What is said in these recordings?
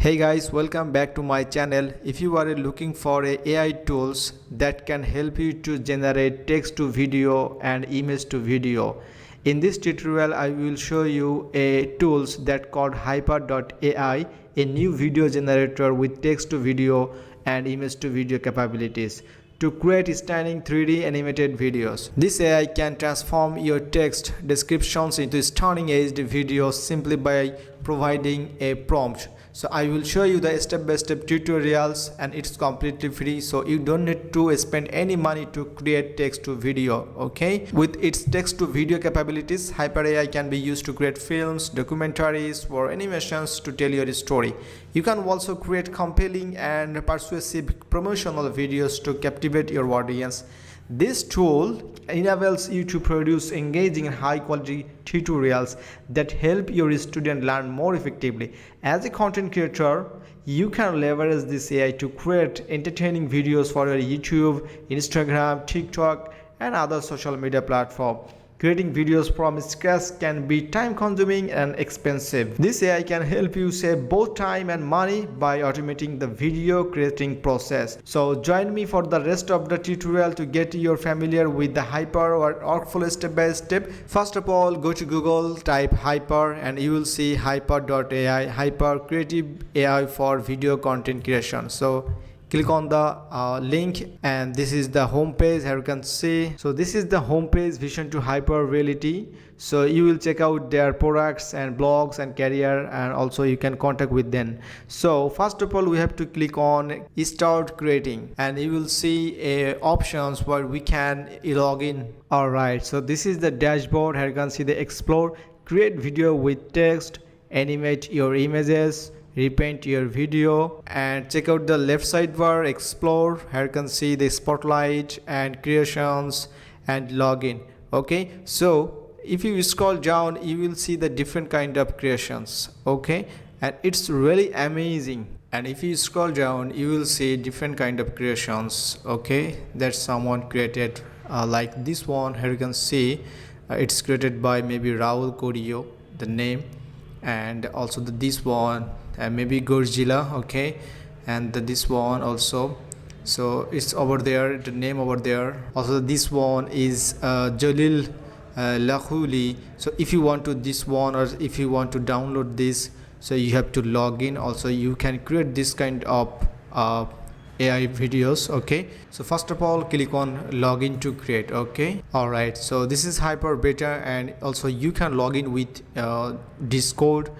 Hey guys, welcome back to my channel. If you are looking for AI tools that can help you to generate text to video and image to video, in this tutorial I will show you a tools that called Hyper.ai, a new video generator with text to video and image to video capabilities to create stunning 3D animated videos. This AI can transform your text descriptions into stunning HD videos simply by providing a prompt. So I will show you the step-by-step tutorials and it's completely free, so you don't need to spend any money to create text to video. Okay, with its text to video capabilities, Hyper AI can be used to create films, documentaries or animations to tell your story. You can also create compelling and persuasive promotional videos to captivate your audience. This tool enables you to produce engaging and high quality tutorials that help your student learn more effectively. As a content creator, you can leverage this AI to create entertaining videos for your YouTube, Instagram, TikTok and other social media platforms. Creating videos from scratch can be time consuming and expensive. This AI can help you save both time and money by automating the video creating process. So join me for the rest of the tutorial to get you familiar with the Hyper or workflow step by step. First of all, go to Google, type Hyper and you will see Hyper.ai, Hyper Creative AI for video content creation. So click on the link and this is the home page. Here you can see, so this is the home page Vision to Hyper Reality. So you will check out their products and blogs and career, and also you can contact with them. So first of all, we have to click on start creating and you will see options where we can log in. All right, so this is the dashboard. Here you can see the explore, create video with text, animate your images, repaint your video, and check out the left sidebar explore. Here you can see the spotlight and creations and login. Okay, so if you scroll down you will see the different kind of creations. Okay, and it's really amazing. And if you scroll down you will see different kind of creations. Okay, that someone created like this one. Here you can see it's created by maybe Raul Corio, the name, and also this one and maybe Godzilla. Okay, and this one also, so it's over there, the name over there. Also this one is Jalil Lakhuli. So if you want to this one, or if you want to download this, so you have to log in. Also you can create this kind of AI videos. Okay, so first of all click on login to create. Okay, all right, so this is Hyper Beta, and also you can log in with Discord.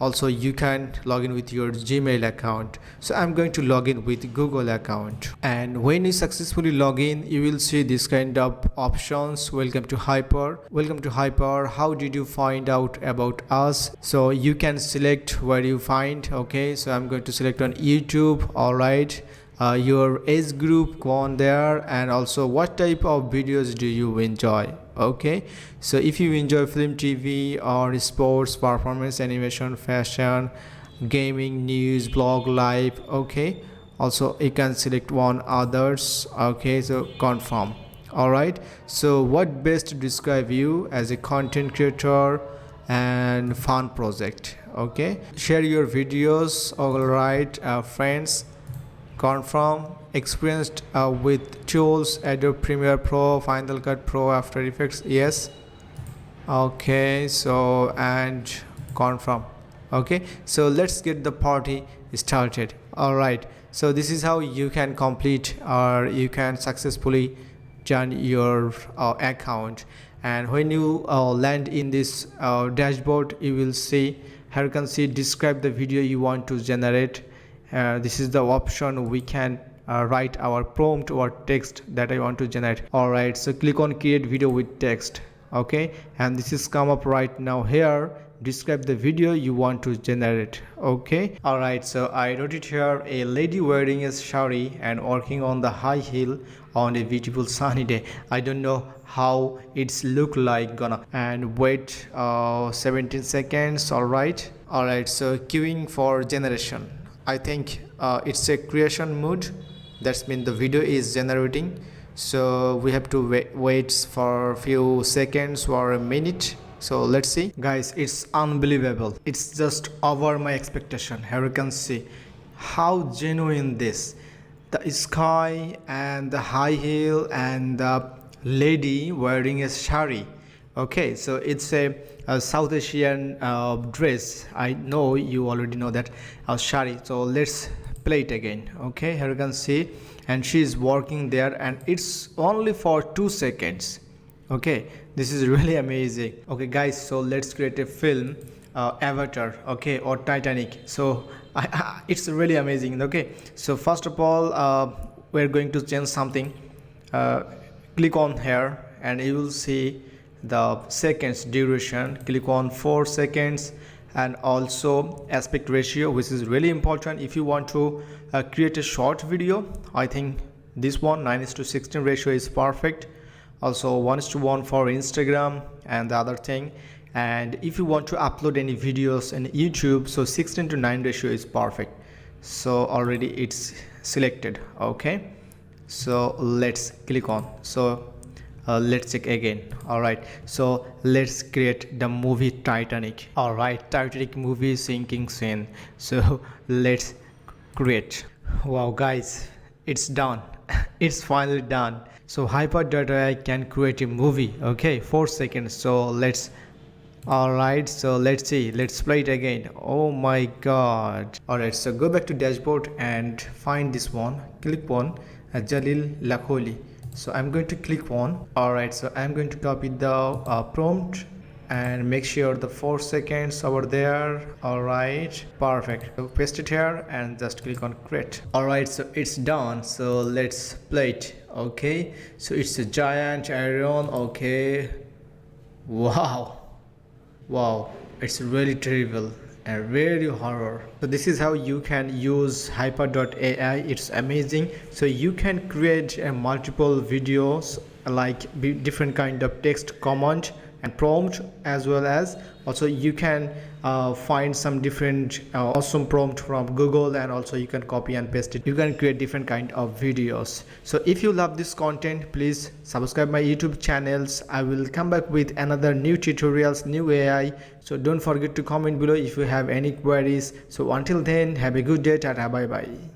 Also you can log in with your Gmail account. So I'm going to log in with Google account, and when you successfully log in you will see this kind of options. Welcome to Hyper, welcome to Hyper, how did you find out about us? So you can select where you find. Okay, so I'm going to select on YouTube. All right, your age group, go on there, and also what type of videos do you enjoy. Okay, so if you enjoy film, TV or sports, performance, animation, fashion, gaming, news, blog, live. Okay, also you can select one others. Okay, so confirm. All right, so what best to describe you as a content creator and fun project. Okay, share your videos. All right, friends, confirm. Experienced with tools Adobe Premiere Pro, Final Cut Pro, After Effects, yes. Okay, so and confirm. Okay, so let's get the party started. All right, so this is how you can complete, or you can successfully join your account. And when you land in this dashboard you will see, here you can see describe the video you want to generate. This is the option we can write our prompt or text that I want to generate. All right, so click on create video with text. Okay, and this is come up right now. Here describe the video you want to generate. Okay, all right, so I wrote it here: a lady wearing a sari and walking on the high hill on a beautiful sunny day. I don't know how it's look like gonna, and wait 17 seconds. All right, so queuing for generation. I think it's a creation mode. That's mean the video is generating, so we have to wait for a few seconds or a minute. So let's see, guys, it's unbelievable. It's just over my expectation. Here you can see how genuine this, the sky and the high heel and the lady wearing a sari. Okay, so it's a South Asian dress. I know you already know that, sari. So let's play it again. Okay, here you can see, and she's working there, and it's only for 2 seconds. Okay, this is really amazing. Okay guys, so let's create a film, Avatar, okay, or Titanic. So it's really amazing. Okay, so first of all, we're going to change something. Click on here and you will see the seconds duration. Click on 4 seconds, and also aspect ratio, which is really important if you want to create a short video. I think this one 9:16 ratio is perfect. Also 1:1 for Instagram and the other thing. And if you want to upload any videos in YouTube, so 16:9 ratio is perfect. So already it's selected. Okay, so let's click on. So let's check again. All right, so let's create the movie Titanic. All right, Titanic movie sinking scene. So let's create. Wow guys, it's done. It's finally done. So Hyper.ai can create a movie. Okay, 4 seconds. So let's, all right, so let's see, let's play it again. Oh my god. All right, so go back to dashboard and find this one. Click on Jalil Lakholi. So I'm going to click on. All right, so I'm going to copy the prompt and make sure the 4 seconds over there. All right, perfect. So paste it here and just click on create. All right, so it's done. So let's play it. Okay, so it's a giant iron. Okay, wow, it's really terrible and very horror. So this is how you can use Hyper.ai. It's amazing. So you can create multiple videos, like different kind of text command and prompt, as well as also you can find some different awesome prompt from Google, and also you can copy and paste it. You can create different kind of videos. So if you love this content, please subscribe my YouTube channels. I will come back with another new tutorials, new AI. So don't forget to comment below if you have any queries. So until then, have a good day. Tata, bye bye.